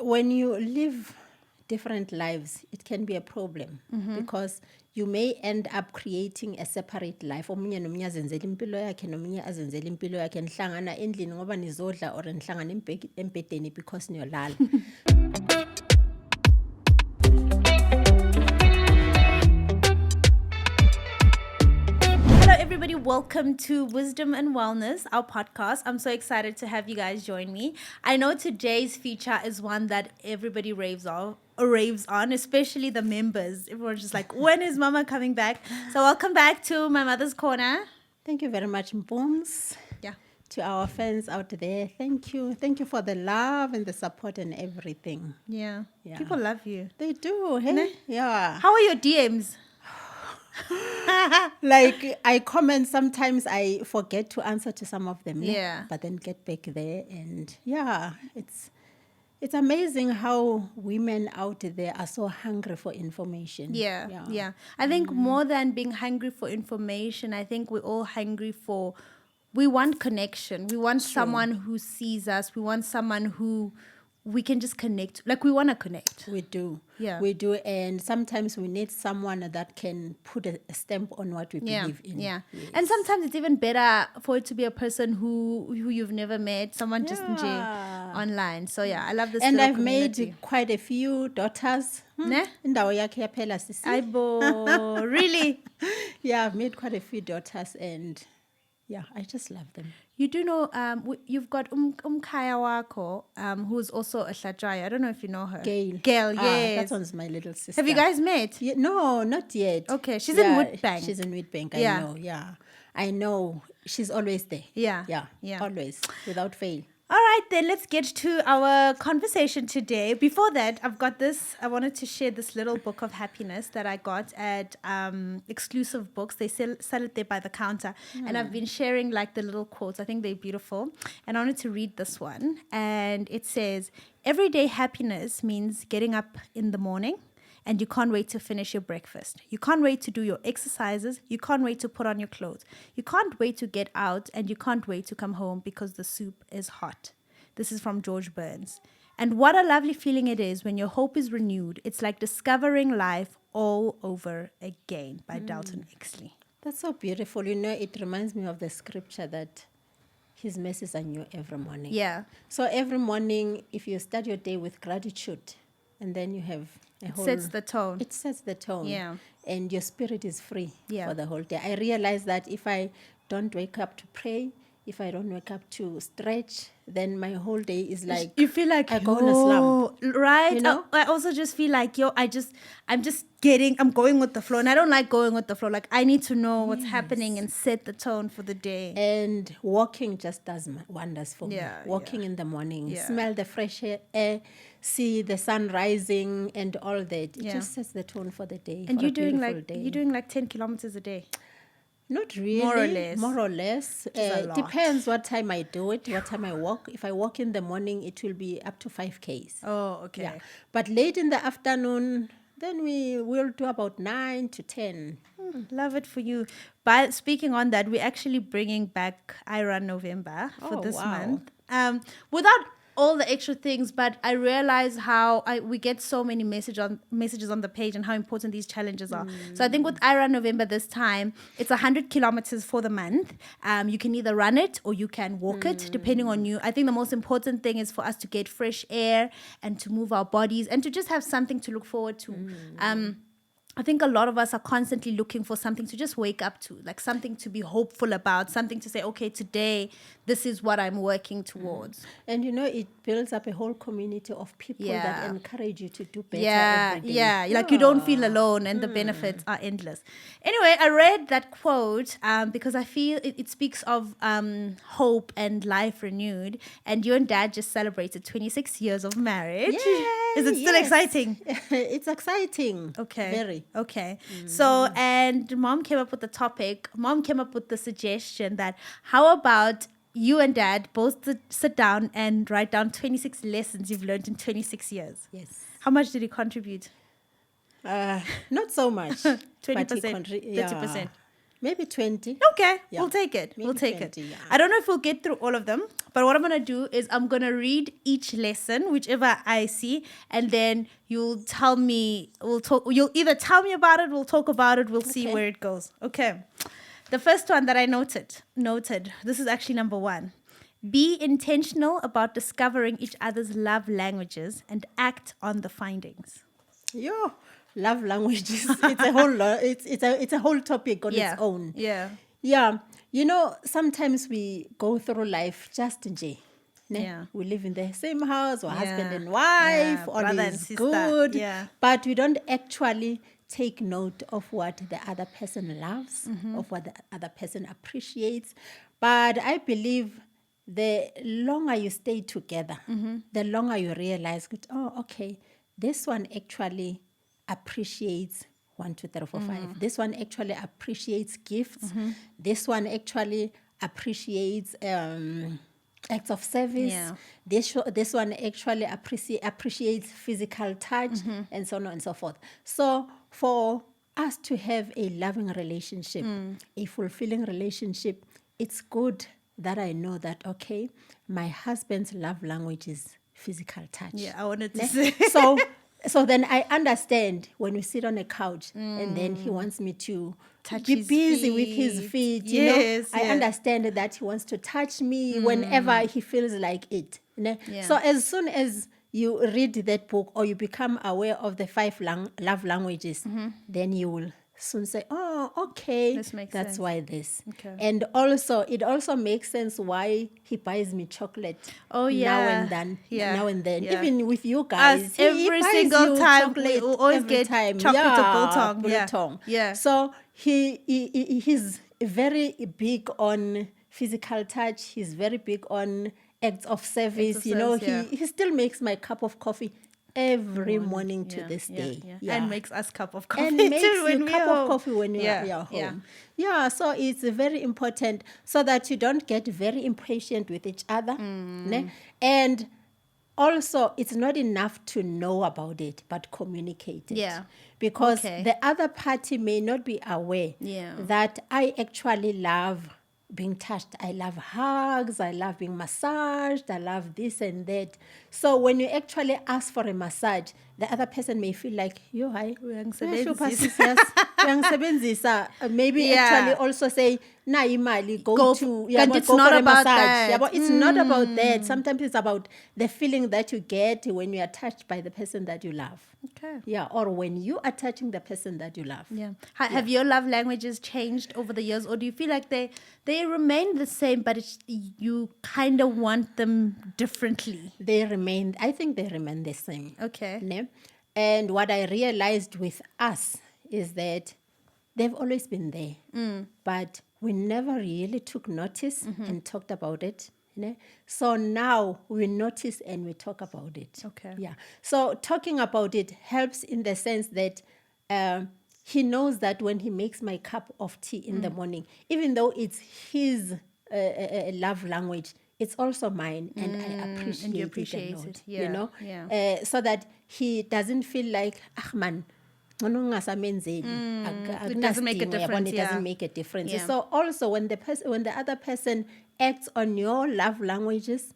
when you live different lives, it can be a problem because you may end up creating a separate life. Omunye nomunye azenzela impilo yakhe, nomunye azenzela impilo yakhe, nihlangana endlini ngoba nizodla or nihlangana embhedeni because niyolala. Everybody, welcome to Wisdom and Wellness, our podcast. I'm so excited to have you guys join me. I know today's feature is one that everybody raves on, especially the members. Everyone's just like, when is Mama coming back? So welcome back to My Mother's Corner. Thank you very much, Mpums. Yeah. To our fans out there, thank you. Thank you for the love and the support and everything. Yeah. People love you. They do, hey? Ne? Yeah. How are your DMs? Like I comment, sometimes I forget to answer to some of them. Yeah. But then get back there and it's amazing how women out there are so hungry for information. Yeah. I think more than being hungry for information, I think we're all hungry for, we want connection. We want someone who sees us. We want someone who we can just connect. Like we want to connect. We do. Yeah. We do. And sometimes we need someone that can put a stamp on what we believe in. Yeah. Yes. And sometimes it's even better for it to be a person who you've never met, someone just online. So yeah, I love this. And I've community. made quite a few daughters. Ne? Indawo yakhe yaphela sisi. Aibo, really? Yeah, I've made quite a few daughters and yeah, I just love them. You do know, you've got Kaya Wako, who's also a Shajaya. I don't know if you know her. Gail, yes. That one's my little sister. Have you guys met? Yeah, no, not yet. Okay, she's in Woodbank. She's in Woodbank, I know, yeah. I know, she's always there. Yeah. Always, without fail. All right, then let's get to our conversation today. Before that, I've got this. I wanted to share this little book of happiness that I got at Exclusive Books. They sell it there by the counter. And I've been sharing like the little quotes. I think they're beautiful. And I wanted to read this one. And it says, everyday happiness means getting up in the morning and you can't wait to finish your breakfast. You can't wait to do your exercises. You can't wait to put on your clothes. You can't wait to get out and you can't wait to come home because the soup is hot. This is from George Burns. And what a lovely feeling it is when your hope is renewed. It's like discovering life all over again by Dalton Exley. That's so beautiful. You know, it reminds me of the scripture that his mercies are new every morning. Yeah. So every morning, if you start your day with gratitude, and then you have it sets the tone. It sets the tone. Yeah. And your spirit is free for the whole day. I realize that if I don't wake up to pray, if I don't wake up to stretch, then my whole day is like, you feel like I go on a slump. Right? You know? I also just feel like, I'm going with the flow. And I don't like going with the flow. Like, I need to know what's happening and set the tone for the day. And walking just does wonders for me. Walking in the morning, smell the fresh air, see the sun rising and all that. It just sets the tone for the day. And you're doing like 10 kilometers a day. Not really. More or less. Depends what time I do it, what time I walk. If I walk in the morning, it will be up to 5Ks. Oh, okay. Yeah. But late in the afternoon, then we will do about 9 to 10. Love it for you. But speaking on that, we're actually bringing back Iron November for this month. Without all the extra things, but I realize how we get so many messages on the page and how important these challenges are. So I think with Iron November this time, it's 100 kilometers for the month. You can either run it or you can walk it, depending on you. I think the most important thing is for us to get fresh air and to move our bodies and to just have something to look forward to. I think a lot of us are constantly looking for something to just wake up to, like something to be hopeful about, something to say, okay, today, this is what I'm working towards. And you know, it builds up a whole community of people that encourage you to do better every day. Like you don't feel alone and the benefits are endless. Anyway, I read that quote because I feel it speaks of hope and life renewed. And you and Dad just celebrated 26 years of marriage. Yay, is it still exciting? It's exciting. Okay. Very. Okay. So, and Mom came up with the topic. Mom came up with the suggestion that how about you and Dad both sit down and write down 26 lessons you've learned in 26 years. Yes. How much did he contribute? Not so much. 20%, 30%. Maybe 20. Okay, Yeah. we'll take it. Maybe we'll take 20, it. yeah. I don't know if we'll get through all of them, But what I'm going to do is I'm going to read each lesson, whichever I see, and then you'll tell me, you'll either tell me about it, we'll talk about it, we'll see Okay. where it goes. Okay. The first one that I noted, this is actually number 1. Be intentional about discovering each other's love languages and act on the findings. Yo, love languages. It's a whole lot. It's a whole topic on its own. Yeah. Yeah. You know, sometimes we go through life just J. Yeah. We live in the same house, or husband Yeah. and wife, Yeah, all brother and is sister. good. Yeah. But we don't actually take note of what the other person loves, of what the other person appreciates. But I believe the longer you stay together, the longer you realize, oh, okay, this one actually appreciates 1, 2, 3, 4, 5. This one actually appreciates gifts. This one actually appreciates acts of service. Yeah. This one actually appreciates physical touch, and so on and so forth. So for us to have a loving relationship, a fulfilling relationship, it's good that I know that, okay, my husband's love language is physical touch. Yeah, I wanted to say. So then I understand when we sit on a couch and then he wants me to Touch be his busy with his feet. feet. Yes, I yeah. understand that he wants to touch me whenever he feels like it. Yeah. So as soon as you read that book or you become aware of the 5 love languages, then you will soon say, oh, okay, This makes that's sense. why this. Okay. And also, it also makes sense why he buys me chocolate Oh, now yeah. and then. Yeah. Now and then. Yeah. Even with you guys. Us, he every buys single you time, chocolate we will always every get time. chocolate or Yeah, biltong. Yeah. biltong. Yeah. So he's very big on physical touch. He's very big on acts of service. Acts of service, yeah. He still makes my cup of coffee every morning to Yeah, this yeah, day. yeah. And makes us cup of coffee And too makes when you we're cup home. of coffee when you're Yeah, home. Yeah, so it's very important so that you don't get very impatient with each other. Ne? And also, it's not enough to know about it, but communicate it. Yeah. Because Okay. the other party may not be aware Yeah. that I actually love being touched. I love hugs. I love being massaged. I love this and that. So when you actually ask for a massage, the other person may feel like, yo, hi, maybe Yeah. actually also say, na imali, go and it's not for a about massage. that. But it's not about that. Sometimes it's about the feeling that you get when you are touched by the person that you love. Okay. Yeah, or when you are touching the person that you love. Yeah. Have your love languages changed over the years, or do you feel like they remain the same, but you kind of want them differently? I think they remain the same. Okay. Ne? And what I realized with us is that they've always been there, but we never really took notice and talked about it. Ne? So now we notice and we talk about it. Okay. Yeah. So talking about it helps in the sense that he knows that when he makes my cup of tea in the morning, even though it's his love language, it's also mine, and I appreciate, and you appreciate it a lot. it. Yeah, You know, yeah. so that he doesn't feel like, ah man, it doesn't make a difference, It yeah. doesn't make a difference. Yeah. So also when the other person acts on your love languages,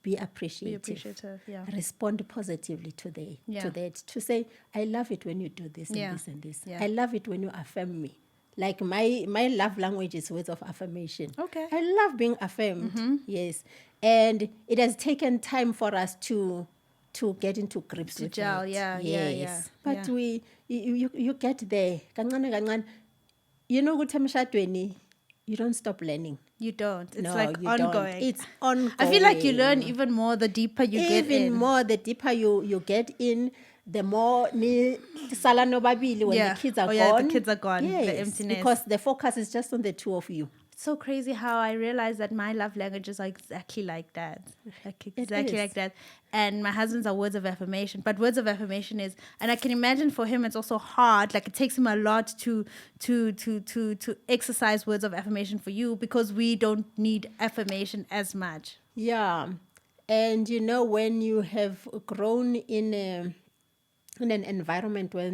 be appreciative. Be appreciative, yeah. Respond positively to that. To say, I love it when you do this and Yeah. this and this. Yeah. I love it when you affirm me. Like my love language is words of affirmation. Okay. I love being affirmed. Yes. And it has taken time for us to get into grips with gel, that. yeah, Yes. yeah. But you get there. Kancane kancane. You know, ukuthi emshadweni, you don't stop learning. You don't. It's No, like you ongoing. don't. It's ongoing. I feel like you learn even more the deeper you get in. Even more, the deeper you get in, the more ni sala nobabili when Yeah. the kids are Oh, gone. yeah, the kids are gone, the Yes, emptiness. because the focus is just on the two of you. It's so crazy how I realized that my love languages are exactly like that. Exactly is. like that. And my husband's are words of affirmation. But words of affirmation is, and I can imagine for him it's also hard. Like it takes him a lot to exercise words of affirmation for you, because we don't need affirmation as much. Yeah. And you know, when you have grown in an environment where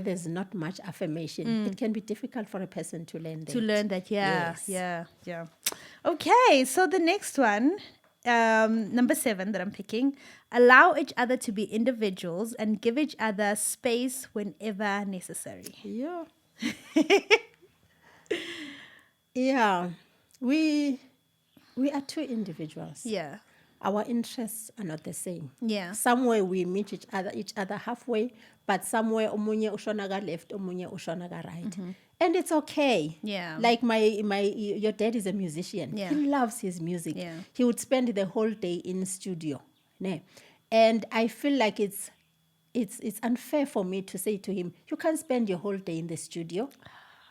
there's not much affirmation, it can be difficult for a person to learn that. To learn that, yeah, Yes. yeah. Okay, so the next one, number 7 that I'm picking, allow each other to be individuals and give each other space whenever necessary. Yeah. Yeah. We are two individuals. Yeah. Our interests are not the same. Yeah. Somewhere we meet each other halfway, but somewhere omunye ushona ga left, omunye ushona ga right. And it's okay. Yeah. Like your dad is a musician. Yeah. He loves his music. Yeah. He would spend the whole day in studio. Ne? And I feel like it's unfair for me to say to him, you can't spend your whole day in the studio.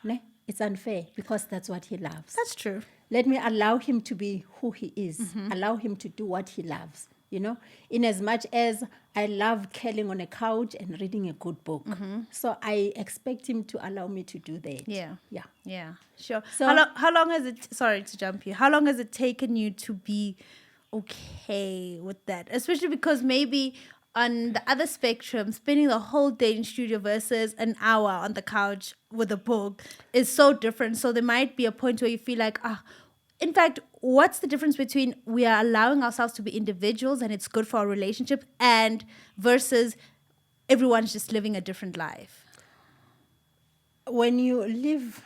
Ne? It's unfair because that's what he loves. That's true. Let me allow him to be who he is. Allow him to do what he loves, in as much as I love curling on a couch and reading a good book. So I expect him to allow me to do that. Yeah. Yeah. Yeah, sure. So- how long has it, sorry to jump you, how long has it taken you to be okay with that? Especially because maybe on the other spectrum, spending the whole day in studio versus an hour on the couch with a book is so different. So there might be a point where you feel like, in fact, what's the difference between we are allowing ourselves to be individuals and it's good for our relationship and versus everyone's just living a different life? When you live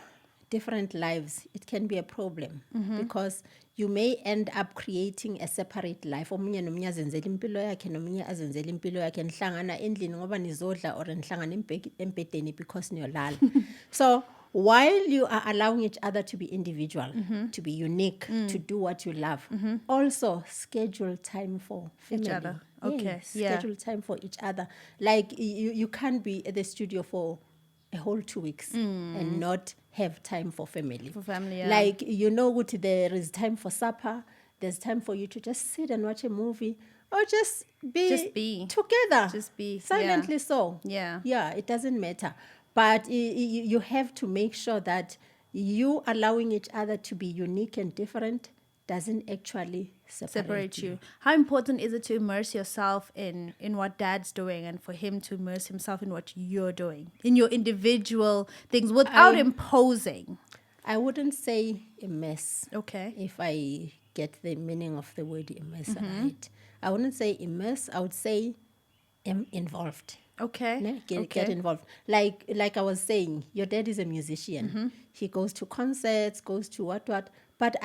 different lives, it can be a problem because you may end up creating a separate life. Omunye nomunye azenzela impilo yakhe, nomunye azenzela impilo yakhe, nihlangana endlini ngoba nizodla or nihlangana embedeni because niyolala. So while you are allowing each other to be individual, to be unique, to do what you love, also schedule time for family. Each other. Okay. Yeah. Schedule time for each other. Like you can't be at the studio for a whole 2 weeks and not have time for family. For family, yeah. Like, there is time for supper, there's time for you to just sit and watch a movie or just be together. Just be. Silently Yeah. so. Yeah. Yeah, it doesn't matter. But you have to make sure that you allowing each other to be unique and different doesn't actually separate you. How important is it to immerse yourself in what dad's doing and for him to immerse himself in what you're doing, in your individual things without imposing? I wouldn't say immerse. Okay. If I get the meaning of the word immerse right. I wouldn't say immerse, I would say involved. Okay. Ne? Get Okay. involved. Like I was saying, your dad is a musician. He goes to concerts, goes to what. But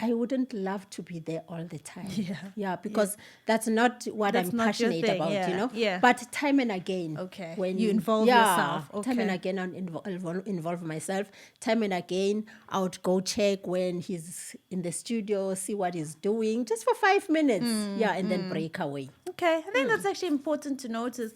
I wouldn't love to be there all the time. Yeah, because that's not what That's I'm not your passionate thing, about, yeah, yeah. But time and again. Okay. When You involve yourself. Okay. Time and again, I involve myself. Time and again, I would go check when he's in the studio, see what he's doing, just for 5 minutes. And then break away. Okay, I think that's actually important to notice,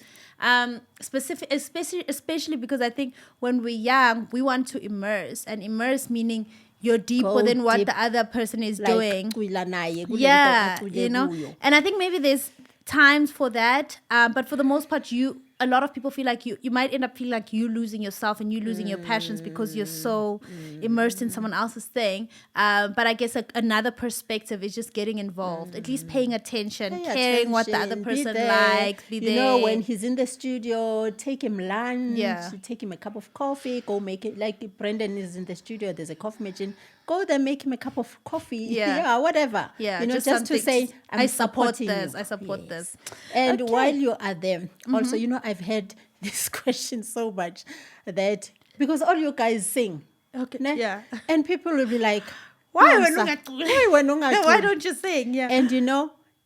especially because I think when we're young, we want to immerse, and immerse meaning you're deeper Go than what deep, the other person is Like, doing. kwila naye, kule Yeah, nto you know, kuyo. and I think maybe there's times for that, but for the most part, a lot of people feel like you might end up feeling like you losing yourself and you losing your passions because you're so immersed in someone else's thing. But I guess another perspective is just getting involved, at least paying attention, Pay caring what the other attention, person be there. likes, be You there. know, when he's in the studio, take him lunch, Yeah. take him a cup of coffee, go make it. Like Brendan is in the studio, there's a coffee machine. Go there, make him a cup of coffee. Yeah. Whatever. Yeah, just just to say, something- I'm I support supporting this, you. I support Yes. this. And Okay. while you are there, also, I've heard this question so much that because all you guys sing. Okay. Ne? Yeah. And people will be like, Why "Mamsa, wena ungaculi?" why wena ungaculi?" Why don't you sing? Yeah. And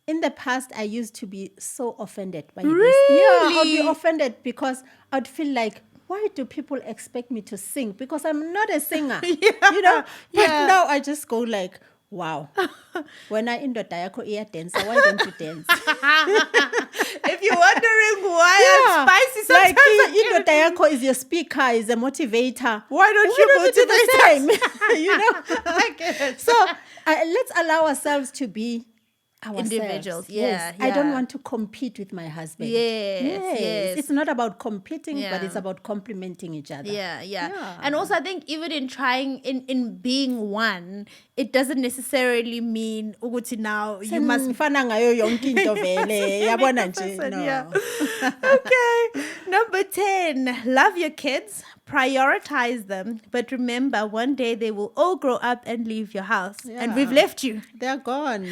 in the past, I used to be so offended by this. Really? Yeah, I'd be offended because I'd feel like, why do people expect me to sing? Because I'm not a singer. But Yeah. now I just go like, wow. When I indoda yakho dance, why don't you dance? If you're wondering why I'm spicy, Like sometimes indoda yakho is your speaker, is a motivator. Why don't you do motivate the same? I get it. So let's allow ourselves to be ourselves. Individuals, Yes. yeah, I don't yeah. want to compete with my husband. Yes. It's not about competing, Yeah. but it's about complementing each other. Yeah. And also I think even in trying in being one, it doesn't necessarily mean ukuthi now you must Fana ngayo yonke into vele, yabona nje. person, No. yeah. Okay. Number 10, love your kids, prioritize them, but remember, one day they will all grow up and leave your house, and we've left you. They're gone.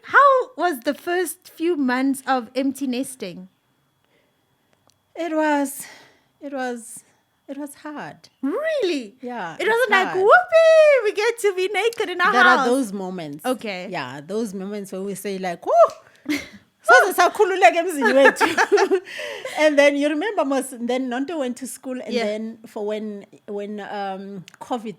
How was the first few months of empty nesting? It was hard. Really? Yeah, It it's wasn't like, hard. whoopee, we get to be naked in our There house. are those moments. Okay. Yeah, those moments where we say like, oh, sakhululeka emzini wethu. And then you remember then Nonto went to school, and then for when COVID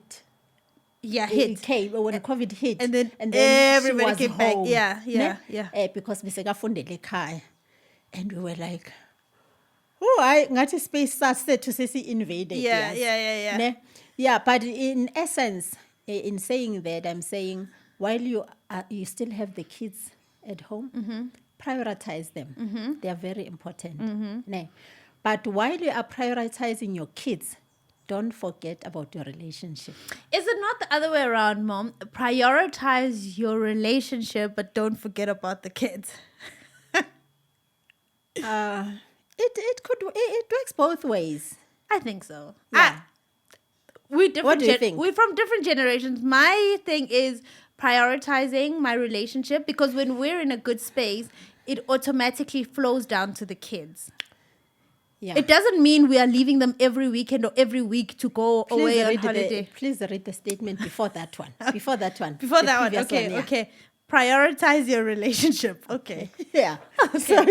hit. came, when COVID hit, And then she everybody was came back. home, Yeah. because besekafundela ekhaya, and we were like, oh, I ngathi space sasethu sesi invaded. Yeah. Yeah, but in essence, in saying that, I'm saying while you still have the kids at home, prioritize them. They are very important. Ne? But while you are prioritizing your kids, don't forget about your relationship. Is it not the other way around, Mom? Prioritize your relationship, but don't forget about the kids. It works both ways. I think so. Yeah. What do you think? We're from different generations. My thing is prioritizing my relationship, because when we're in a good space, it automatically flows down to the kids. Yeah. It doesn't mean we are leaving them every weekend or every week to go away on holiday. Please read the statement before that one. Before that one. Before The that one. previous Okay, yeah. okay. Prioritize your relationship. Okay. Yeah. So,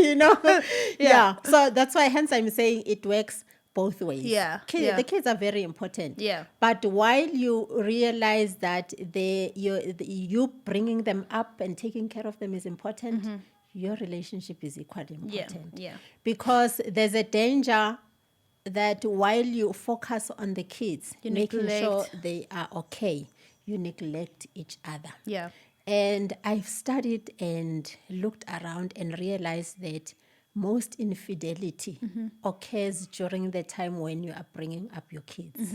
yeah. So that's why, hence I'm saying it works both ways. Yeah. The kids are very important. Yeah. But while you realize that you bringing them up and taking care of them is important, your relationship is equally important. Yeah. Because there's a danger that while you focus on the kids, You making sure neglect. they are okay, you neglect each other. Yeah. And I've studied and looked around and realized that most infidelity occurs during the time when you are bringing up your kids,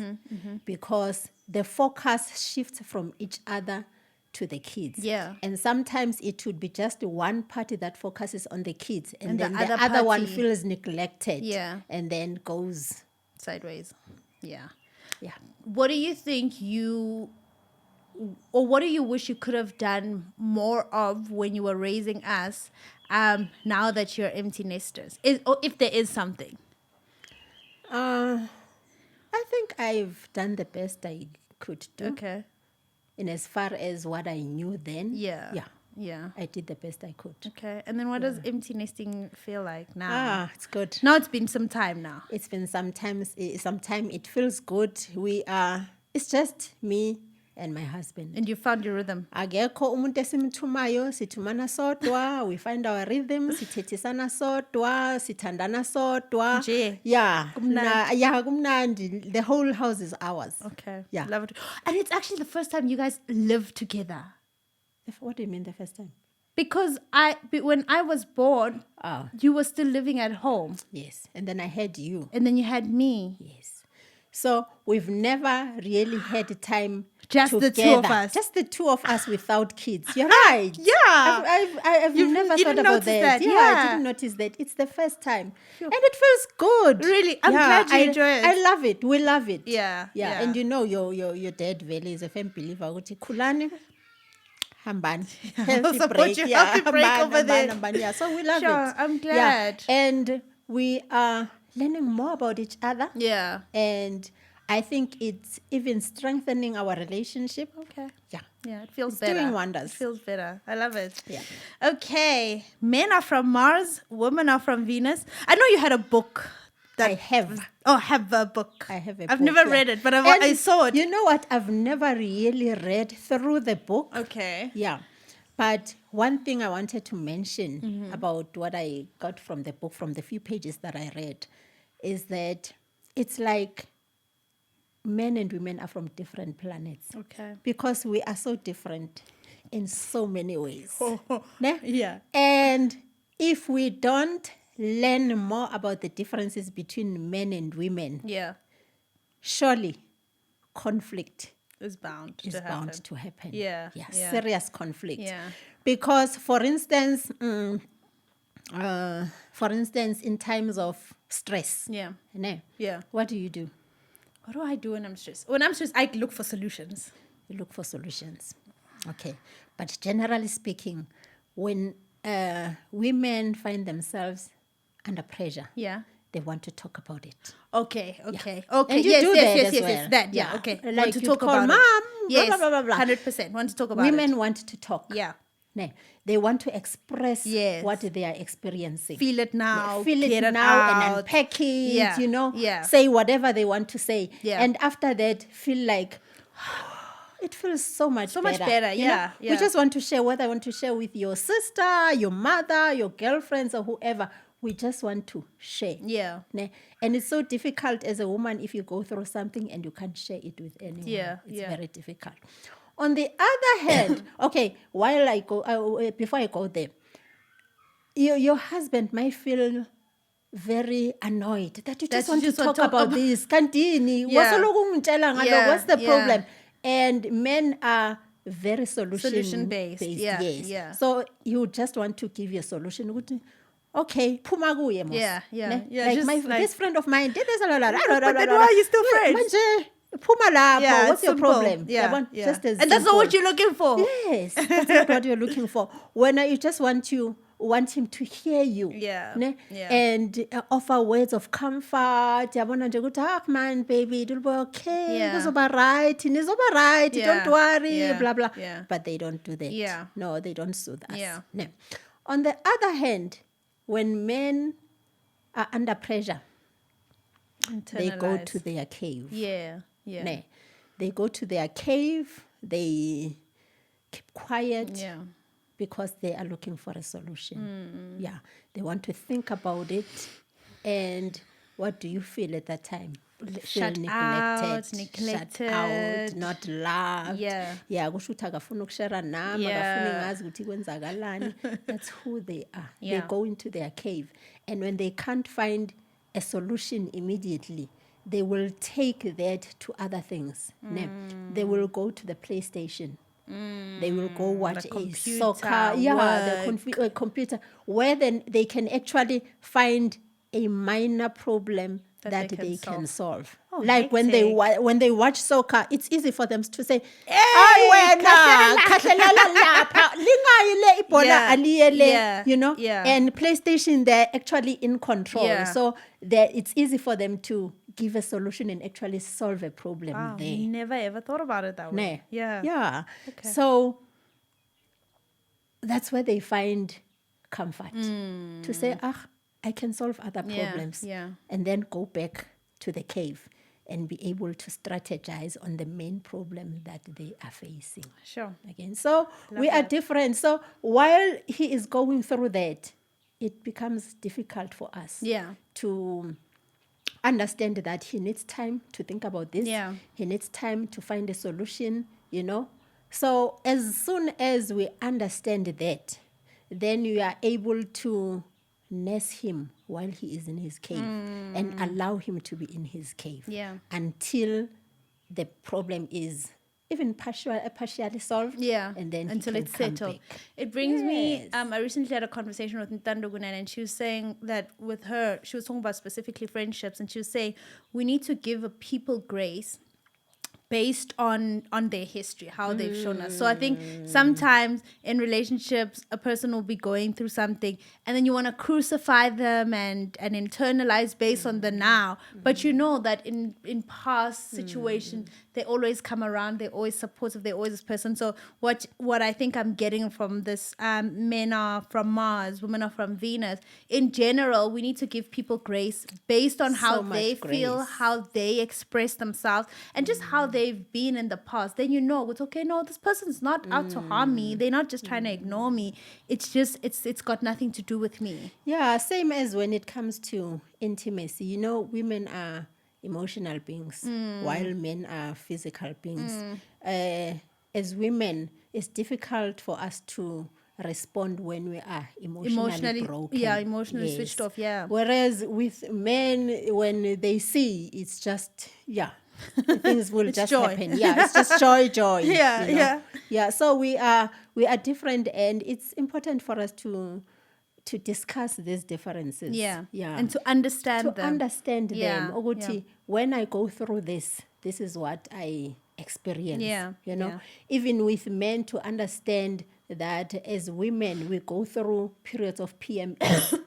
because the focus shifts from each other to the kids. Yeah. And sometimes it would be just one party that focuses on the kids, and And then the the other other one party- feels neglected. Yeah. And then goes, Sideways. Yeah. yeah. What do you think or what do you wish you could have done more of when you were raising us, now that you're empty nesters? Or if there is something. I think I've done the best I could do. Okay. In as far as what I knew then. Yeah. I did the best I could. Okay. And then what does empty nesting feel like now? It's good. Now it's been some time now. It's been sometime it feels good. It's just me and my husband. And you found your rhythm. Akekho umuntu esimthumayo, sithumana sodwa, we find our rhythm, sithethisana sodwa, sithandana sodwa. Nje. Yeah. Kumnandi. Kumnandi. The whole house is ours. Okay. Yeah. Love it. And it's actually the first time you guys live together. What do you mean the first time? Because when I was born, you were still living at home. Yes. And then I had you. And then you had me. Yes. So we've never really had time Just together. the two of us. Just the two of us without kids. You're right. Yeah. I've never you thought didn't about notice that. that. Yeah, Yeah. I didn't notice that. It's the first time. And it feels good. Really? I'm glad you enjoy it. I love it. We love it. Yeah. And your dad Vele is a firm believer. Uthi, Khulani, hambani. Healthy support break. you. Yeah, Healthy break over there. hambani. Yeah. So we love it. Sure, I'm glad. Yeah. And we are learning more about each other. Yeah. And I think it's even strengthening our relationship. Okay. Yeah. Yeah, it feels It's better. doing wonders. It feels better. I love it. Yeah. Okay. Men are from Mars, women are from Venus. I know you had a book. I have. Have a book. I have a I've book, never yeah. read it, but I saw it. You know what? I've never really read through the book. Okay. Yeah. But one thing I wanted to mention about what I got from the book, from the few pages that I read, is that it's like men and women are from different planets. Okay. Because we are so different in so many ways. Ne? Yeah. And if we don't learn more about the differences between men and women, Yeah. surely conflict It's bound is to happen. bound to happen. Yeah. Serious conflict. Yeah. Because, for instance, in times of stress, Yeah. ne, Yeah. what do you do? What do I do when I'm stressed? When I'm stressed, I look for solutions. You look for solutions. Okay. But generally speaking, when women find themselves under pressure, Yeah. they want to talk about it. Okay. Okay. And you yes, do yes, that yes, as yes, well. yes. That. Yeah. Yeah. Okay. Like Want to you'd talk call about mom, it. blah, Yes. blah, blah, blah, blah. 100% want to talk about Women it. want to talk. Yeah. No, they want to express Yes. what they are experiencing. Feel it now. Feel clear it it now out. and unpack it, Yeah. you know, Yeah. say whatever they want to say. Yeah. And after that, feel like, it feels so much So better. much better, you know? yeah, yeah. We just want to share what I want to share with your sister, your mother, your girlfriends, or whoever. We just want to share. Yeah. Ne? And it's so difficult as a woman if you go through something and you can't share it with anyone. Yeah, It's yeah. very difficult. On the other hand, okay, while I go, before I go there, your husband might feel very annoyed that you just want to talk about this. Kantini, Yeah. Yeah, what's the yeah. problem? And men are very solution-based. Yeah, Yes. yeah. So you just want to give you a solution. Okay, phuma kuye mos. Yeah, yeah, Ne? yeah, Like just like- this friend of mine did this. But then why are you still friends? Manje, phuma lapho. Yeah, What's your simple. problem? Yeah, Yabona? yeah. Just as and that's not simple. what you're looking for. Yes, that's not what you're looking for. When you just want him to hear you. Yeah, Ne? yeah. And offer words of comfort. Yabona nje ukuthi, ah man, baby, it'll be okay. Yeah. Kuzoba right. Nizoba right. Yeah, Don't worry. yeah, Blah blah. yeah. But they don't do that. Yeah. No, they don't soothe us. Yeah. No. On the other hand, when men are under pressure, they go Internalize. to their cave. Yeah, yeah. Ne? They go to their cave. They keep quiet. Yeah. Because they are looking for a solution. Yeah, they want to think about it. And what do you feel at that time? Shut Feel out, shut neglected. out, not loved. Yeah. Yeah, kusho ukuthi akafuni ukushare nami, Yeah. akafuni ngazi ukuthi kwenzakalani. That's who they are. Yeah. They go into their cave. And when they can't find a solution immediately, they will take that to other things. Ne? They will go to the PlayStation. They will go watch The a computer, soccer, the computer, where then they can actually find a minor problem that they can solve. Oh, like when they watch soccer, it's easy for them to say, Hey, khahlelela lapha, lingayile ibhola Yeah, aliyele," yeah, you know. yeah. And PlayStation, they're actually in control, Yeah. so that it's easy for them to give a solution and actually solve a problem Wow, there. never ever thought about it that way. Ne? Yeah. Yeah. Okay. So that's where they find comfort to say, I can solve other Yeah, problems. yeah. And then go back to the cave and be able to strategize on the main problem that they are facing. Sure. Again. So we are different. So while he is going through that, it becomes difficult for us Yeah. to understand that he needs time to think about this. Yeah. He needs time to find a solution, you know. So as soon as we understand that, then we are able to nurse him while he is in his cave and allow him to be in his cave Yeah. until the problem is even partially solved. Yeah, And then until he can it's come settled. back. It brings me. Yes. I recently had a conversation with Ntando Gunan, and she was saying that with her, she was talking about specifically friendships, and she was saying we need to give a people grace based on their history, how they've shown us. So I think sometimes in relationships, a person will be going through something, and then you want to crucify them and internalize based on the now. But you know that in past situations, they always come around. They're always supportive. They're always this person. So what I think I'm getting from this, men are from Mars, women are from Venus. In general, we need to give people grace based on how So much they feel, grace. how they express themselves, and just how they've been in the past. Then you know it's okay. No, this person's not out to harm me. They're not just trying to ignore me. It's just it's got nothing to do with me. Yeah, same as when it comes to intimacy. You know, women are emotional beings while men are physical beings. As women, it's difficult for us to respond when we are emotionally broken. Yeah, emotionally switched off. Yeah. Whereas with men, when they see, it's just, things will just joy. happen. Yeah, it's just joy. Yeah, Yeah. So we are different, and it's important for us to to discuss these differences. Yeah. Yeah. And to understand To them. understand Yeah, them. Ukuthi, when I go through this is what I experience. Yeah, You know, yeah. even with men, to understand that as women, we go through periods of PMS.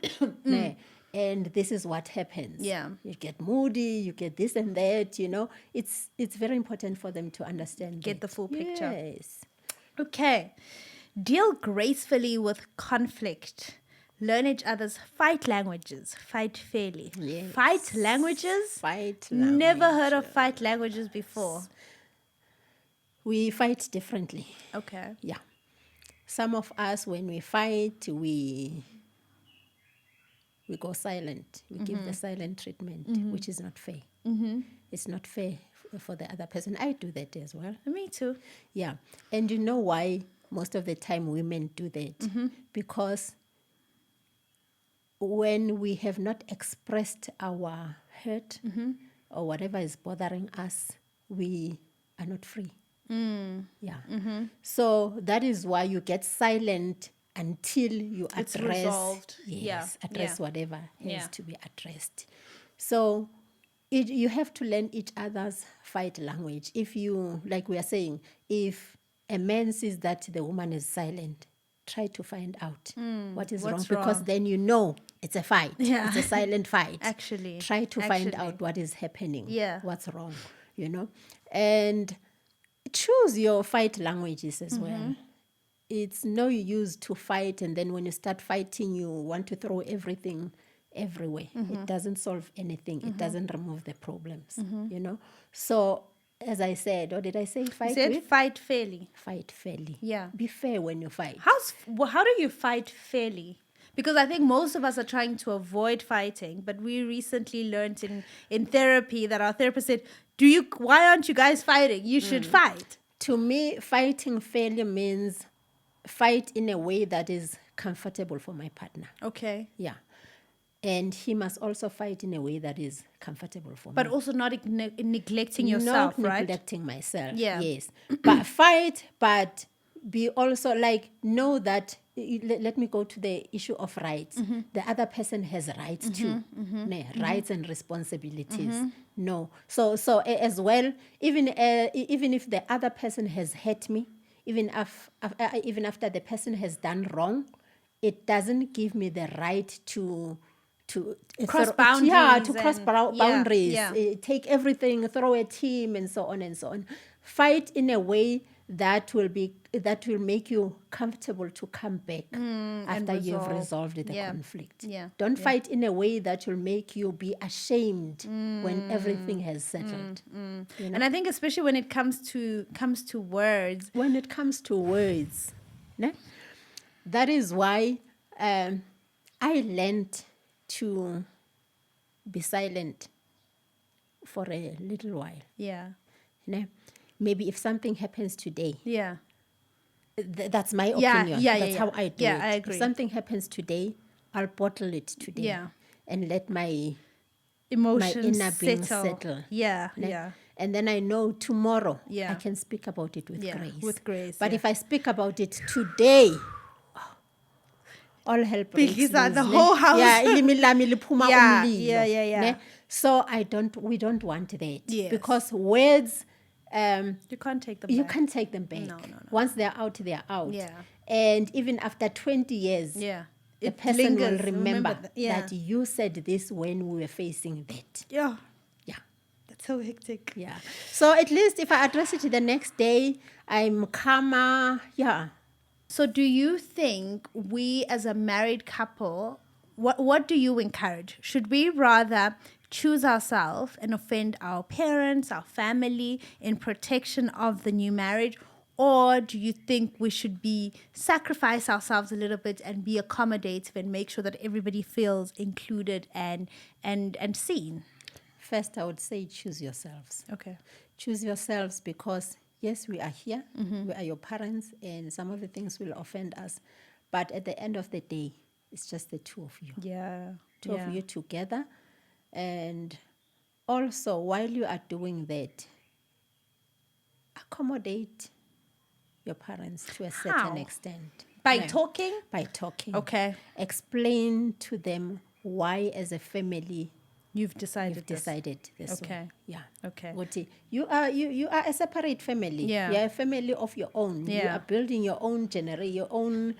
ne, and this is what happens. Yeah. You get moody, you get this and that, you know. It's very important for them to understand Get the that. full picture. Yes. Okay. Deal gracefully with conflict. Learn each other's fight languages. Fight fairly. Yes. Fight languages? Fight Never heard of language. fight languages before. We fight differently. Okay. Yeah. Some of us, when we fight, we go silent. We give the silent treatment, which is not fair. It's not fair for the other person. I do that as well. Me too. Yeah. And you know why most of the time women do that? Because when we have not expressed our hurt or whatever is bothering us, we are not free. Yeah. So that is why you get silent until you It's address, resolved. yes, Yeah. address Yeah. whatever has Yeah. to be addressed. So you have to learn each other's fight language. If you, like we are saying, if a man sees that the woman is silent, try to find out what is wrong, what's because wrong? then you know it's a fight. Yeah. It's a silent fight. Actually. Try to find Actually. out what is happening. Yeah. What's wrong, you know? And choose your fight languages as well. It's no use to fight, and then when you start fighting, you want to throw everything everywhere. It doesn't solve anything. It doesn't remove the problems, you know? So, as I said, or did I say You fight said with? fight fairly. Fight fairly. Yeah. Be fair when you fight. How do you fight fairly? Because I think most of us are trying to avoid fighting, but we recently learned in therapy that our therapist said, why aren't you guys fighting? You should fight. To me, fighting fairly means fight in a way that is comfortable for my partner. Okay. Yeah. And he must also fight in a way that is comfortable for But me. also not neglecting yourself, Not right? neglecting myself. Yeah. Yes. But fight, but be also like, know that, let me go to the issue of rights. The other person has rights too. Rights and responsibilities. No. So as well, even if the other person has hurt me, even after the person has done wrong, it doesn't give me the right to Cross to boundaries cross and- boundaries, yeah. take everything, throw at him, and so on and so on. Fight in a way that will make you comfortable to come back after you've resolve. resolved the Yeah. conflict. Yeah. Don't fight in a way that will make you be ashamed when everything has settled. You know? And I think especially when it comes to words. When it comes to words, ne? That is why I learned to be silent for a little while. Yeah. Ne? Maybe if something happens today, Yeah. that's my Yeah, opinion. yeah, That's yeah, how I do yeah, it. I agree. If something happens today, I'll bottle it today. Yeah. And let my Emotions inner being settle. settle. Yeah. Ne? Yeah. And then I know tomorrow Yeah. I can speak about it with Yeah, grace. with grace, But yeah. if I speak about it today, all hell breaks Because loose. the ne? whole house- Yeah, ilimi lami liphuma Yeah, umlilo, yeah. ne? So we don't want that. Yes. Because words, You can't take them you back. can't take them back. No. Once they're out, they're out. Yeah. And even after 20 years, Yeah. the It person will lingers. remember Yeah. that you said this when we were facing that. Yeah. Yeah. That's so hectic. Yeah. So at least if I address it the next day, I'm calmer. Yeah. So do you think we as a married couple, what do you encourage? Should we rather choose ourselves and offend our parents, our family in protection of the new marriage? Or do you think we should sacrifice ourselves a little bit and be accommodative and make sure that everybody feels included and seen? First, I would say choose yourselves. Okay. Choose yourselves because, yes, we are here. We are your parents, and some of the things will offend us. But at the end of the day, it's just the two of you. Yeah. Two of you together. And also, while you are doing that, accommodate your parents to a certain How? extent. By Yeah. talking? By talking. Okay. Explain to them why as a family You've decided you've this. decided this Okay. way. Yeah. Okay. Ukuthi you are a separate family. Yeah. You're a family of your own. You Yeah. are building your own your own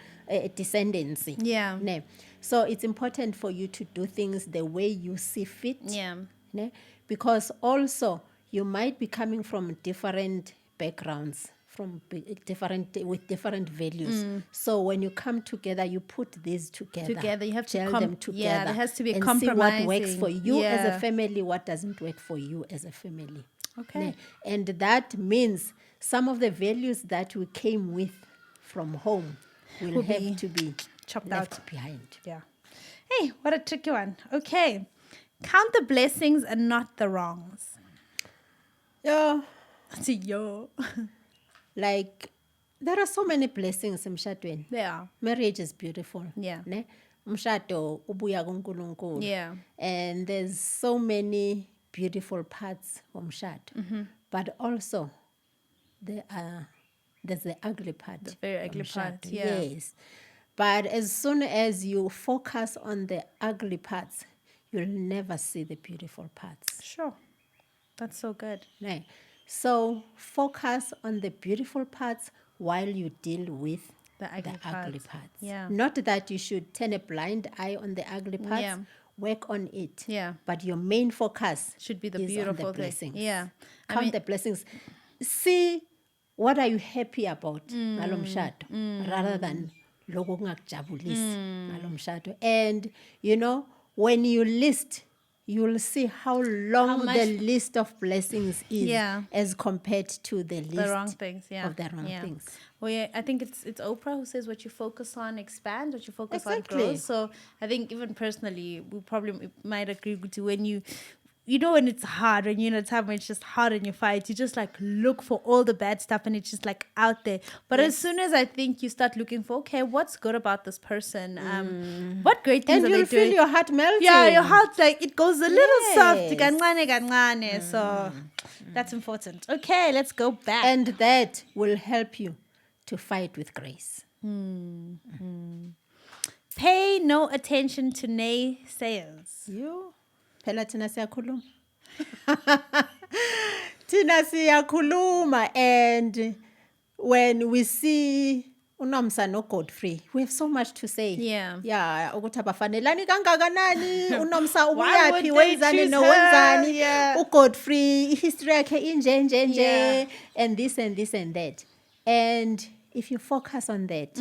descendancy. Yeah. Ne? So it's important for you to do things the way you see fit. Yeah. Ne? Because also you might be coming from different backgrounds, with different values. So when you come together, you put these together. You have to gel them together. Yeah, there has to be a and compromising. see what works for you as Yeah. a family, what doesn't work for you as a family. Okay. Ne? And that means some of the values that we came with from home will be have to be chopped left out. behind. Yeah. Hey, what a tricky one. Okay. Count the blessings and not the wrongs. Yeah. Yo. Like, there are so many blessings emshadweni. Yeah. Marriage is beautiful. Yeah. Ne? Umshado ubuya kuNkulunkulu. Yeah. And there's so many beautiful parts of umshado. But also, there's the ugly part. The very of ugly umshado. part, yeah. Yes. But as soon as you focus on the ugly parts, you'll never see the beautiful parts. Sure. That's so good. Right. So focus on the beautiful parts while you deal with The ugly parts. parts. Yeah. Not that you should turn a blind eye on the ugly parts. Yeah. Work on it. Yeah. But your main focus Should be the is beautiful on the thing. blessings. Yeah. I Count mean- the blessings. See what are you happy about ngalo mshado rather than lokho kungakujabulisi ngalo mshado. And you know, when you list, you'll see how long much- the list of blessings is Yeah. as compared to the list The wrong things, yeah. of the wrong Yeah. things. Well, yeah, I think it's Oprah who says what you focus on expands, what you focus Exactly. on grows. So I think even personally, we probably might agree with you when you know when it's hard, when you're in a time when it's just hard and you fight, you just like look for all the bad stuff and it's just like out there. But as soon as I think you start looking for, okay, what's good about this person? What great things And are they you'll feel doing? your heart melting. Yeah, your heart, like, it goes a little soft. Yes. Kancane. So that's important. Okay, let's go back. And that will help you to fight with grace. Pay no attention to naysayers. You phela thina siyakhuluma. Thina siyakhuluma, and when we see uNomsa no Godfrey, we have so much to say. Yeah. Yeah, ukuthi abafanelani kangakanani, uNomsa Why would ubuyaphi, they wenzani choose no her? wenzani, Yeah. uGodfrey history yakhe inje nje nje, Yeah. and this and this and that. And if you focus on that,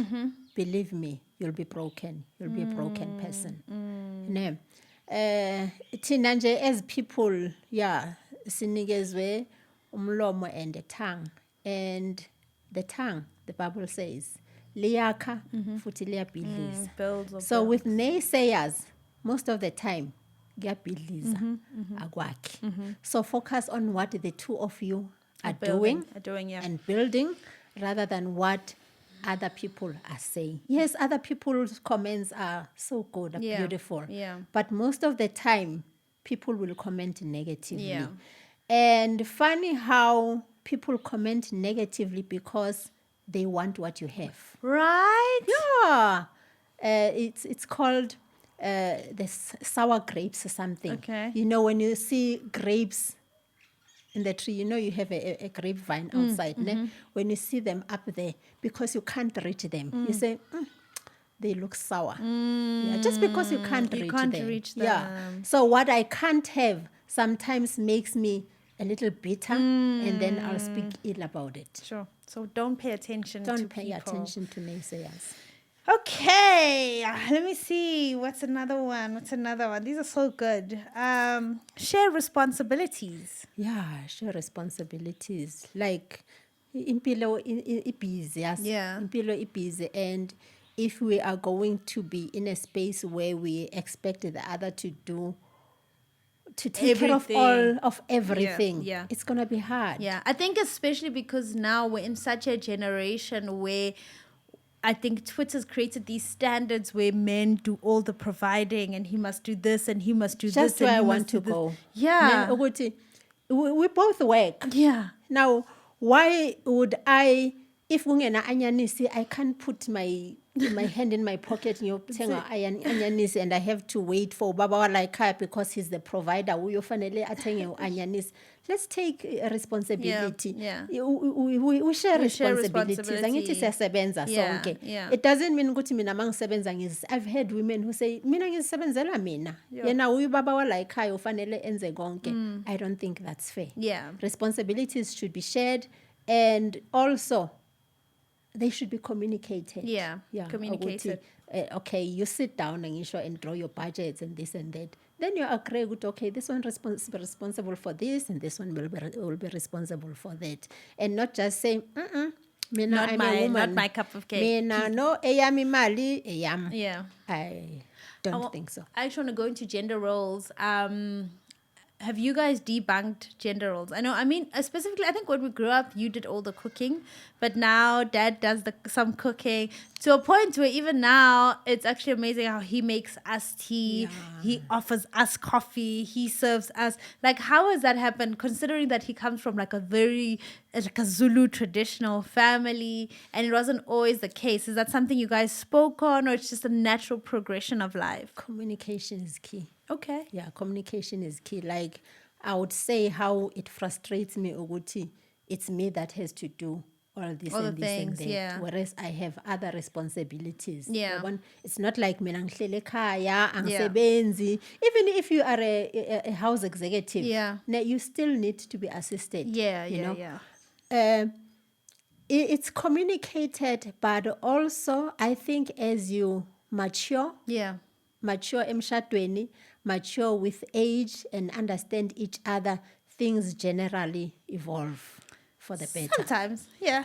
believe me, you'll be broken. You'll be a broken person. Ne? Thina nje as people, yeah, sinikezwe umlomo and the tongue. And the tongue, the Bible says, liyakha futhi liyabhidliza. Builds or So with naysayers, most of the time, kuyabhidliza, akwakhi. So focus on what the two of you are doing yeah. and building rather than what other people are saying. Yes, other people's comments are so good, are Yeah, beautiful. yeah. But most of the time, people will comment negatively. Yeah. And funny how people comment negatively because they want what you have. Right? Yeah. It's called the sour grapes or something. Okay. You know, when you see grapes in the tree, you know you have a grapevine outside. Ne? When you see them up there, because you can't reach them, you say, they look sour. Yeah, just because you can't reach them. Yeah. So what I can't have sometimes makes me a little bitter, and then I'll speak ill about it. Sure. So don't pay attention to Don't pay people. attention to naysayers. Okay, let me see. What's another one? These are so good. Share responsibilities. Yeah, share responsibilities. Like, impilo busy. Yeah. Impilo busy, and if we are going to be in a space where we expect the other to take care of all of everything, yeah. it's gonna be hard. Yeah, I think especially because now we're in such a generation where I think Twitter's created these standards where men do all the providing and he must do this and he must do Just this. where and I he want must to do this. go. Yeah. We both work. Yeah. Now, why would I, if ungena anyanisi, I can't put my my hand in my pocket ngiyothenga anyanisi and I have to wait for baba walayikhaya because he's the provider uyofanele athenge anyanisi. Let's take responsibility. Yeah. We share responsibilities. responsibility. Angithi siyasebenza Yeah, sonke. yeah. It doesn't mean ukuthi mina mangisebenza I've heard women who say mina ngizisebenzela mina. Yena uyibaba walayikhaya ufanele enze konke. I don't think that's fair. Yeah. Responsibilities should be shared and also they should be communicated. Yeah, communicated. Okay, you sit down and draw your budgets and this and that. Then you agree with, okay, this one responsible for this and this one will be responsible for that. And not just saying, mina, I'm a woman. Not my cup of cake. Mina, no, eyami mali, eyam. Yeah. I don't think so. I just want to go into gender roles. Have you guys debunked gender roles? I know, specifically, I think when we grew up, you did all the cooking, but now dad does some cooking to a point where even now, it's actually amazing how he makes us tea, he offers us coffee, he serves us. Like, how has that happened, considering that he comes from like a Zulu traditional family, and it wasn't always the case? Is that something you guys spoke on, or it's just a natural progression of life? Communication is key. Okay. Yeah, communication is key. Like, I would say how it frustrates me, Uguti, it's me that has to do all this All and the this things, and that. yeah. Whereas I have other responsibilities. Yeah. It's not like mina ngihlele ekhaya, angisebenzi. Even if you are a house executive, you still need to be assisted. Yeah. It's communicated, but also I think as you mature emshadweni, mature with age and understand each other, things generally evolve for the better. Sometimes, yeah.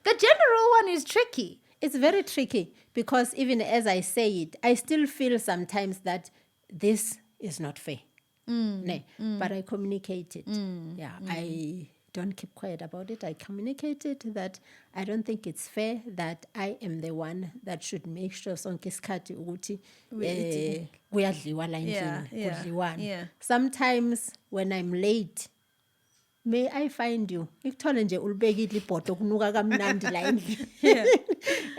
The general one is tricky. It's very tricky because even as I say it, I still feel sometimes that this is not fair. But I communicate it. I don't keep quiet about it. I communicated that I don't think it's fair that I am the one that should make sure sonke isikhathi ukuthi kuyadliwa la endlini, kudliwana. Sometimes when I'm late, may I find you ngikuthole nje ulibekile ibhodo kunuka kamnandi la endlini.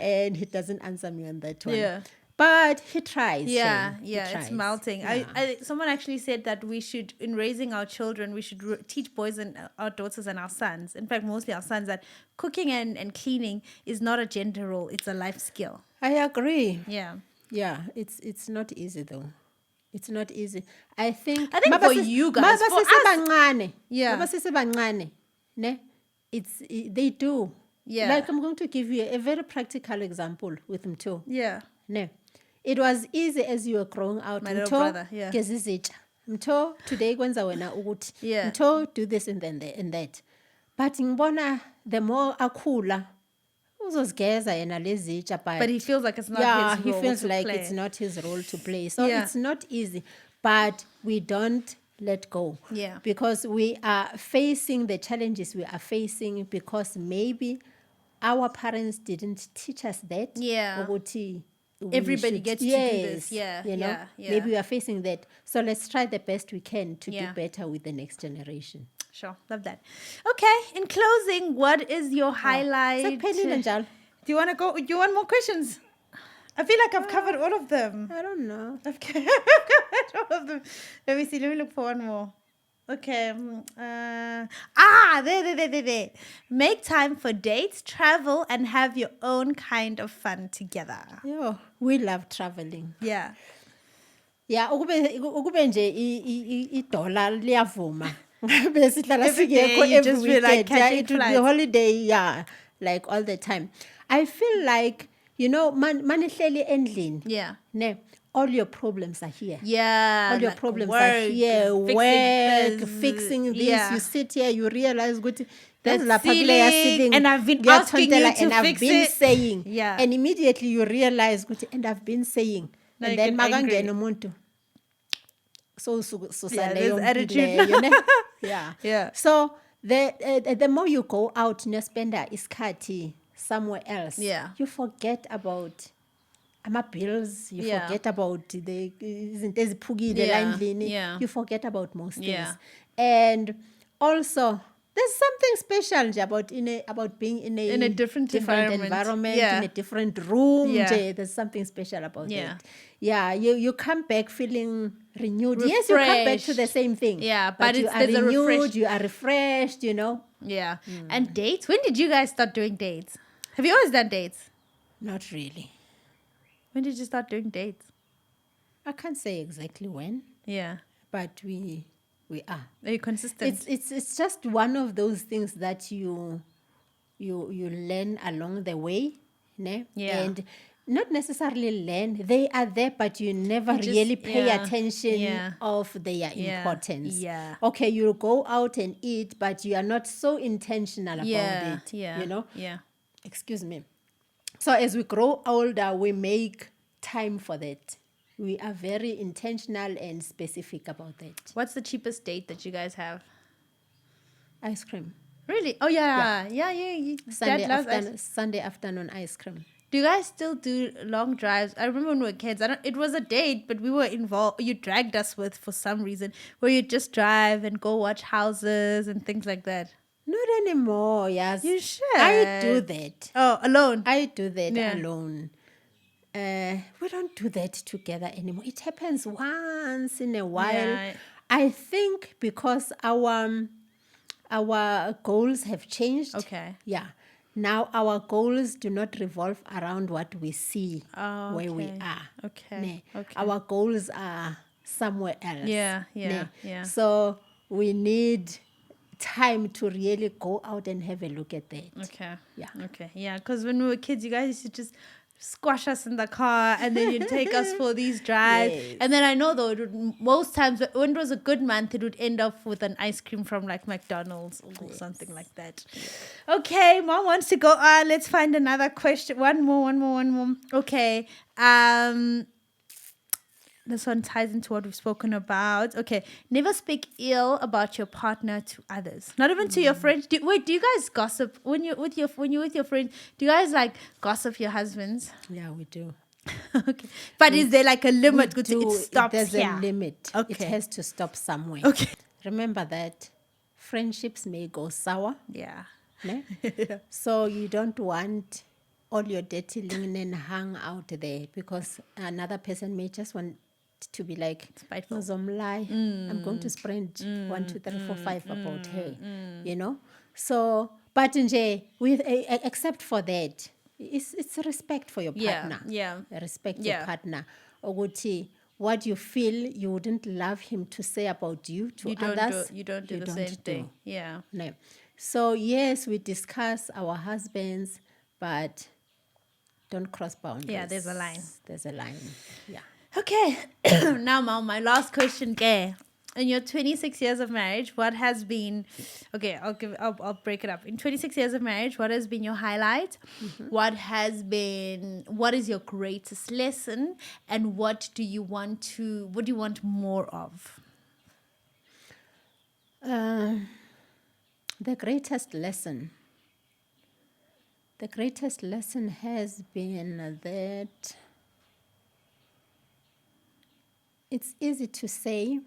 And he doesn't answer me on that one. But he tries. Yeah, He tries. it's melting. Someone actually said that we should, in raising our children, we should teach boys and our daughters and our sons, in fact, mostly our sons, that cooking and cleaning is not a gender role, it's a life skill. I agree. Yeah. Yeah, it's not easy though. It's not easy. I think for you guys, for us, they do. Yeah. Like, I'm going to give you a very practical example with Mto. Yeah. No. It was easy as you were growing out. My little brother, yeah. Mto, today kwenza wena ukuthi. Yeah. Mto, do this and then that. But ngibona the more akhula, uzozigeza yena lezitsha, but he feels like it's not his role. He feels to like play. it's not his role to play. So it's not easy. But we don't let go. Yeah. Because we are facing the challenges we are facing because maybe our parents didn't teach us that. Yeah. Everybody gets to do this. Yeah. Maybe we are facing that. So let's try the best we can to do better with the next generation. Sure. Love that. Okay. In closing, what is your highlight? Do you want to go? Do you want more questions? I feel like I've covered all of them. I don't know. I've covered all of them. Let me see. Let me look for one more. Okay. There. Make time for dates, travel, and have your own kind of fun together. Yo, we love traveling. Yeah. Yeah, ukube nje iDollar liyavuma. Besihlala singekho every weekend. It would be a holiday, like all the time. I feel like, manihleli endlini. Yeah. Ne, all your problems are here. Yeah. All your like problems work, are here. Fixing this. Yeah. You sit here, you realize that's ceiling, and I've been asking you to and I've fix been it. saying. Yeah. And immediately you realize, and I've been saying. Now and then magangena umuntu. So there's attitude. Yeah. So the more you go out, spend iskati somewhere else. Yeah. You forget about bills. You forget about the Yeah. You forget about most things. And also there's something special nje about being in a different environment. Yeah. in a different room. Yeah. nje. There's something special about Yeah. it. Yeah, you come back feeling renewed. Yes, you come back to the Refreshed. same thing. Yeah, but you are there's a renewed, you are refreshed, you know. Yeah. And dates? When did you guys start doing dates? Have you always done dates? Not really. When did you start doing dates? I can't say exactly when, Yeah. but we are. Are you consistent? It's just one of those things that you learn along the way, ne? Yeah. And not necessarily learn. They are there, but you never You just- really pay yeah, attention yeah. of their Yeah, importance. yeah. Okay, you go out and eat, but you are not so intentional about Yeah. it. Yeah. You know? Yeah. Excuse me. So as we grow older, we make time for that. We are very intentional and specific about that. What's the cheapest date that you guys have? Ice cream. Really? Oh yeah. Yeah, Sunday, Dad loves ice. Sunday afternoon ice cream. Do you guys still do long drives? I remember when we were kids. It was a date, but we were involved. You dragged us with for some reason, where you just drive and go watch houses and things like that. Not anymore, yes. You should. I do that. Oh, alone. I do that Yeah. alone. We don't do that together anymore. It happens once in a while. Yeah. I think because our goals have changed. Okay. Yeah. Now our goals do not revolve around what we see Oh, where we okay. are. Okay. Ne? Okay. Our goals are somewhere else. Yeah, yeah, Ne? yeah. So we need time to really go out and have a look at that. Okay. Yeah. Okay. Yeah. Because when we were kids, you guys used to just squash us in the car and then you'd take us for these drives. Yes. And then I know though, most times when it was a good month, it would end up with an ice cream from like McDonald's or something like that. Okay. Mom wants to go on. Let's find another question. One more. Okay. This one ties into what we've spoken about. Okay, never speak ill about your partner to others, not even to your friends. Do you guys gossip when you're with your friends? Do you guys like gossip your husbands? Yeah, we do. Okay, but is there like a limit? We do. It stops There's here. a limit. Okay. It has to stop somewhere. Okay. Remember that friendships may go sour. Yeah. Ne? So you don't want all your dirty linen hung out there because another person may just want to be like, Spiteful. "Ngizomlaya. I'm going to spread 1, 2, 3, 4, 5 about her, you know. So, but nje, with except for that, it's respect for your partner. Yeah. Respect Yeah. your partner. Ukuthi, what you feel you wouldn't love him to say about you to others, You don't do the same thing. Yeah. No. So yes, we discuss our husbands, but don't cross boundaries. Yeah, there's a line. There's a line. Yeah. Okay. Now, Mom, my last question, Gay. In your 26 years of marriage, what has been... Okay, I'll break it up. In 26 years of marriage, what has been your highlight? Mm-hmm. What is your greatest lesson? And what do you want more of? The greatest lesson has been that it's easy to say,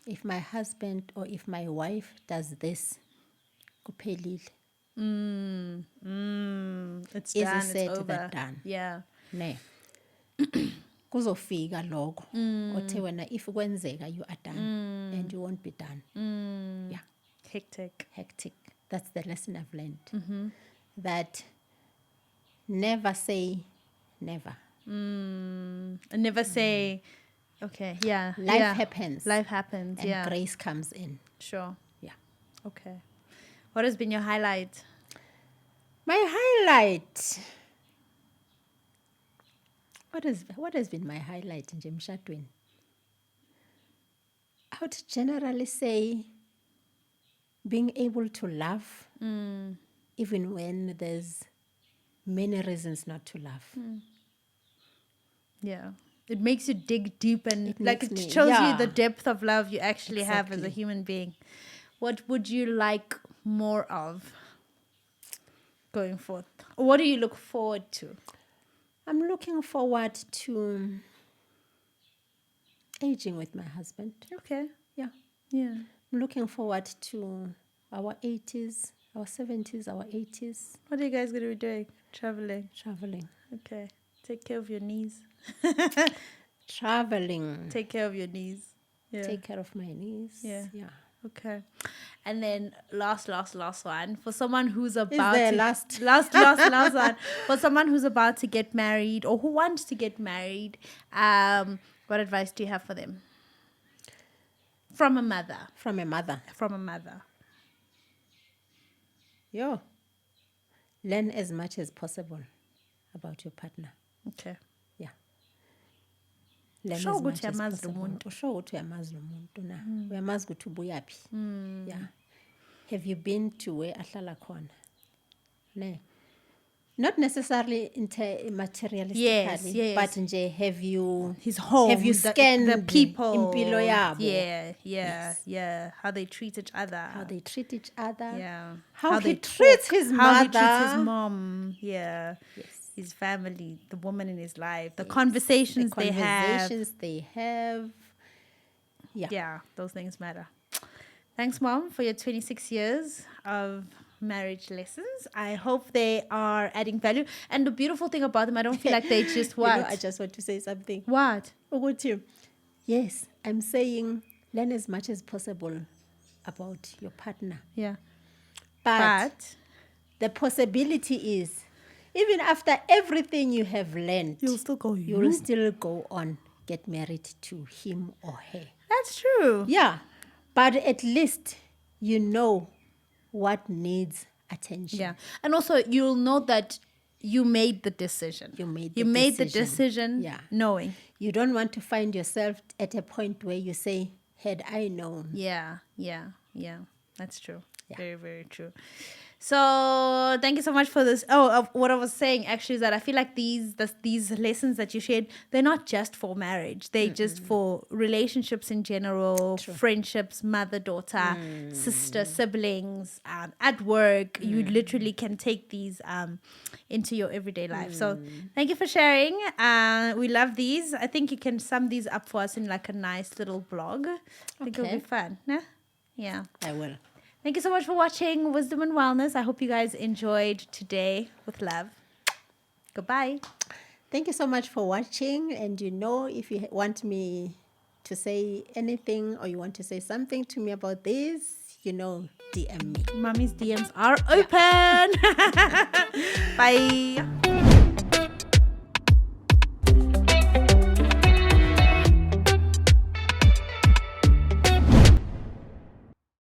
if my husband or if my wife does this, kuphelile. It's Easy done, said it's over. than done. Yeah. Ne. Kuzofika lokho. Othe wena if kwenzeka you are done and you won't be done. Yeah. Hectic. That's the lesson I've learned. Mm-hmm. That never say never. And never say, okay, yeah. Life happens. And yeah. Grace comes in. Sure. Yeah. Okay. What has been your highlight? My highlight. What has been my highlight in Jemshatwin? I would generally say being able to laugh even when there's many reasons not to laugh. Yeah. It makes you dig deep and It shows you yeah. the depth of love you actually have as a Exactly. human being. What would you like more of going forth? What do you look forward to? I'm looking forward to aging with my husband. Okay. Yeah. Yeah. I'm looking forward to our 80s, our 70s, our 80s, What are you guys going to be doing? Traveling. traveling. Okay. Take care of your knees. Traveling. Take care of your knees. Yeah. Take care of my knees. Yeah. Yeah. Okay. And then last one. For someone who's Is about there to last? last one. For someone who's about to get married or who wants to get married, what advice do you have for them? From a mother. From a mother. From a mother. Yo. Learn as much as possible about your partner. Okay. Yeah. Learn Usho as much ukuthi as uyamazi lo possible. muntu. Usho ukuthi uyamazi lo muntu na. Uyamazi ukuthi ubuyaphi. Yeah. Have you been to where ahlala khona? Ne. Not necessarily materialistically, Yes. but nje have you His home. Have you scanned the people? impilo yabo? Yeah. Yes. Yeah. How they treat each other. How they treat each other? Yeah. How he they treats talk, his How he mother. treats his mom. Yeah. Yes. His family, the woman in his life, the Yes. conversations, The conversations they have. Yeah. Yeah, those things matter. Thanks, Mom, for your 26 years of marriage lessons. I hope they are adding value. And the beautiful thing about them, I don't feel like they just what? You know, I just want to say something. What? Ukuthi, yes, I'm saying learn as much as possible about your partner. Yeah. But the possibility is, even after everything you have learned, You'll still go. you will still go on, get married to him or her. That's true. Yeah, but at least you know what needs attention. Yeah. And also, you'll know that you made the decision. You made the decision Yeah. knowing. You don't want to find yourself at a point where you say, had I known. Yeah. That's true. Yeah. Very, very true. So thank you so much for this. What I was saying actually is that I feel like these lessons that you shared, they're not just for marriage. They're just for relationships in general, friendships, mother, daughter, sister, siblings, at work. You literally can take these into your everyday life. So thank you for sharing. We love these. I think you can sum these up for us in like a nice little blog. I think it'll be fun. Yeah. I will. Thank you so much for watching Wisdom and Wellness. I hope you guys enjoyed today with love. Goodbye. Thank you so much for watching. And you know, if you want me to say anything or you want to say something to me about this, you know, DM me. Mommy's DMs are open. Bye.